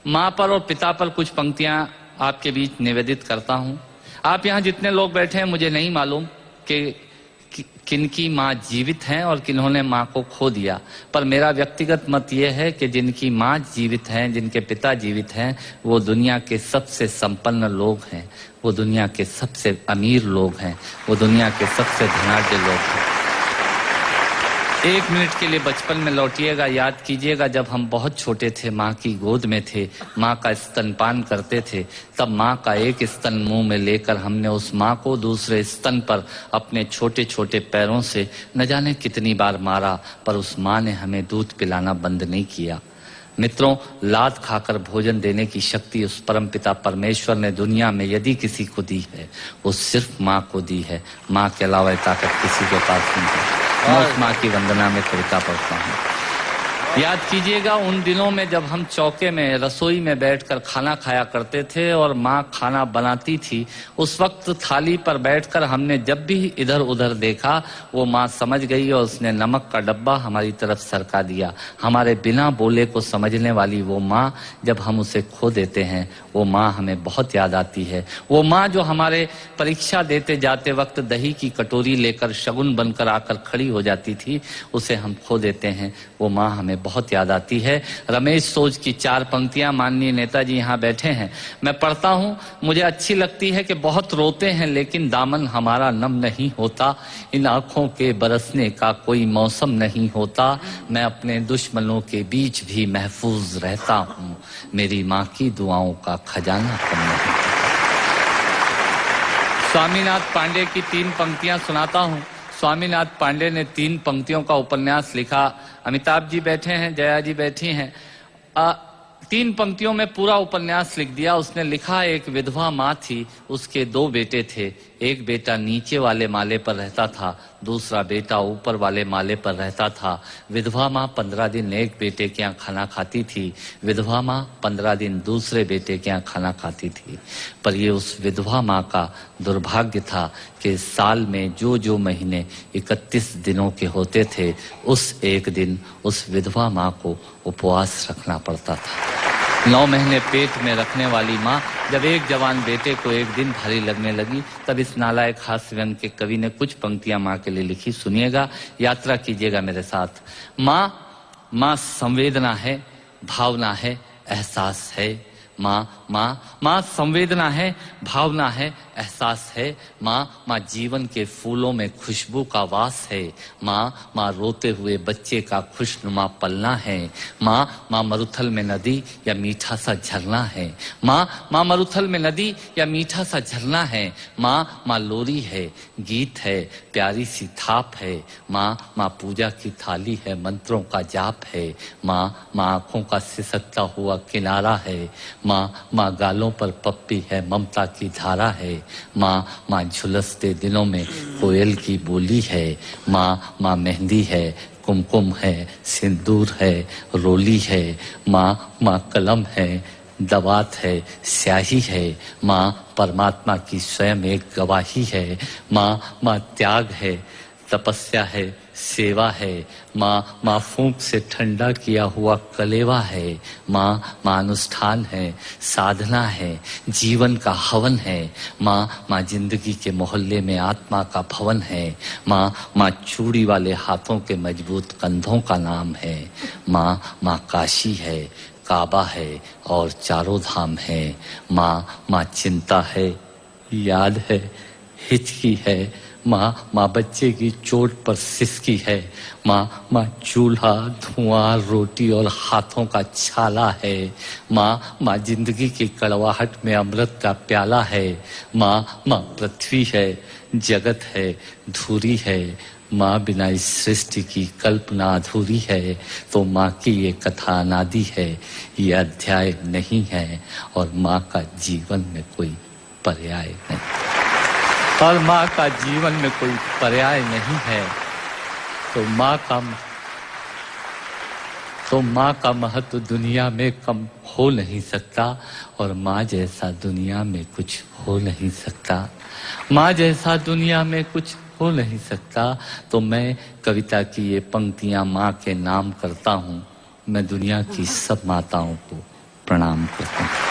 माँ पर और पिता पर कुछ पंक्तियां आपके बीच निवेदित करता हूं। आप यहाँ जितने लोग बैठे हैं, मुझे नहीं मालूम कि किनकी माँ जीवित हैं और किन्होंने माँ को खो दिया, पर मेरा व्यक्तिगत मत यह है कि जिनकी माँ जीवित हैं, जिनके पिता जीवित हैं, वो दुनिया के सबसे संपन्न लोग हैं, वो दुनिया के सबसे अमीर लोग हैं, वो दुनिया के सबसे धनाढ्य लोग हैं। 1 मिनट के लिए बचपन में लौटिएगा, याद कीजिएगा जब हम बहुत छोटे थे, माँ की गोद में थे, माँ का स्तनपान करते थे, तब माँ का एक स्तन मुंह में लेकर हमने उस माँ को दूसरे स्तन पर अपने छोटे छोटे पैरों से न जाने कितनी बार मारा, पर उस माँ ने हमें दूध पिलाना बंद नहीं किया। मित्रों, लात खाकर भोजन देने की शक्ति उस परमपिता परमेश्वर ने दुनिया में यदि किसी को दी है, वो सिर्फ माँ को दी है। माँ के अलावा ये ताकत किसी के पास नहीं है। मैं उस माँ की वंदना में कविता पढ़ता हूँ। याद कीजिएगा उन दिनों में जब हम चौके में, रसोई में बैठकर खाना खाया करते थे और माँ खाना बनाती थी। उस वक्त थाली पर बैठकर हमने जब भी इधर उधर देखा, वो माँ समझ गई और उसने नमक का डब्बा हमारी तरफ सरका दिया। हमारे बिना बोले को समझने वाली वो माँ, जब हम उसे खो देते हैं, वो माँ हमें बहुत याद आती है। वो माँ जो हमारे परीक्षा देते जाते वक्त दही की कटोरी लेकर शगुन बनकर आकर खड़ी हो जाती थी, उसे हम खो देते हैं। वो माँ हमें बहुत याद आती है। रमेश सोज की 4 पंक्तियां माननीय नेताजी यहाँ बैठे हैं, मैं पढ़ता हूँ। मुझे अच्छी लगती है कि बहुत रोते हैं लेकिन दामन हमारा नम नहीं होता, इन आंखों के बरसने का कोई मौसम नहीं होता, मैं अपने दुश्मनों के बीच भी महफूज रहता हूँ, मेरी माँ की दुआओं का खजाना कम नहीं होता। स्वामीनाथ पांडे की 3 पंक्तियां सुनाता हूँ। स्वामीनाथ पांडे ने 3 पंक्तियों का उपन्यास लिखा। अमिताभ जी बैठे हैं, जया जी बैठी हैं। 3 पंक्तियों में पूरा उपन्यास लिख दिया उसने। लिखा, एक विधवा माँ थी, उसके 2 बेटे थे। एक बेटा नीचे वाले माले पर रहता था, दूसरा बेटा ऊपर वाले माले पर रहता था। विधवा माँ 15 दिन एक बेटे के यहाँ खाना खाती थी, विधवा माँ 15 दिन दूसरे बेटे के यहाँ खाना खाती थी। पर ये उस विधवा माँ का दुर्भाग्य था कि साल में जो महीने 31 दिनों के होते थे, उस एक दिन उस विधवा माँ को उपवास रखना पड़ता था। 9 महीने पेट में रखने वाली माँ जब एक जवान बेटे को एक दिन भारी लगने लगी, तब इस नालायक हास्य व्यंग के कवि ने कुछ पंक्तियां माँ के लिए लिखी। सुनिएगा, यात्रा कीजिएगा मेरे साथ। माँ संवेदना है, भावना है, एहसास है। माँ संवेदना है, भावना है, एहसास है। माँ जीवन के फूलों में खुशबू का वास है। माँ रोते हुए बच्चे का खुशनुमा पलना है। माँ मरुथल में नदी या मीठा सा झरना है। माँ मरुथल में नदी या मीठा सा झरना है। माँ लोरी है, गीत है, प्यारी सी थाप है। माँ पूजा की थाली है, मंत्रों का जाप है। माँ आंखों का सिसकता हुआ किनारा है। माँ गालों पर पप्पी है, ममता की धारा है। माँ झुलसते दिनों में कोयल की बोली है। माँ मेहंदी है, कुमकुम है, सिंदूर है, रोली है। माँ कलम है, दवात है, स्याही है। माँ परमात्मा की स्वयं एक गवाही है। माँ त्याग है, तपस्या है, सेवा है। माँ फूंक से ठंडा किया हुआ कलेवा है। माँ अनुष्ठान है, साधना है, जीवन का हवन है। माँ जिंदगी के मोहल्ले में आत्मा का भवन है। माँ चूड़ी वाले हाथों के मजबूत कंधों का नाम है। माँ काशी है, काबा है और चारों धाम है। माँ चिंता है, याद है, हिचकी है। माँ बच्चे की चोट पर सिसकी है। माँ चूल्हा, धुआं, रोटी और हाथों का छाला है। माँ जिंदगी की कड़वाहट में अमृत का प्याला है। माँ पृथ्वी है, जगत है, धूरी है। माँ बिना इस सृष्टि की कल्पना अधूरी है। तो माँ की ये कथा अनादि है, ये अध्याय नहीं है, और माँ का जीवन में कोई पर्याय नहीं, और माँ का जीवन में कोई पर्याय नहीं है। तो माँ का महत्व दुनिया में कम हो नहीं सकता, और माँ जैसा दुनिया में कुछ हो नहीं सकता। माँ जैसा दुनिया में कुछ हो नहीं सकता। तो मैं कविता की ये पंक्तियां माँ के नाम करता हूँ। मैं दुनिया की सब माताओं को प्रणाम करता हूँ।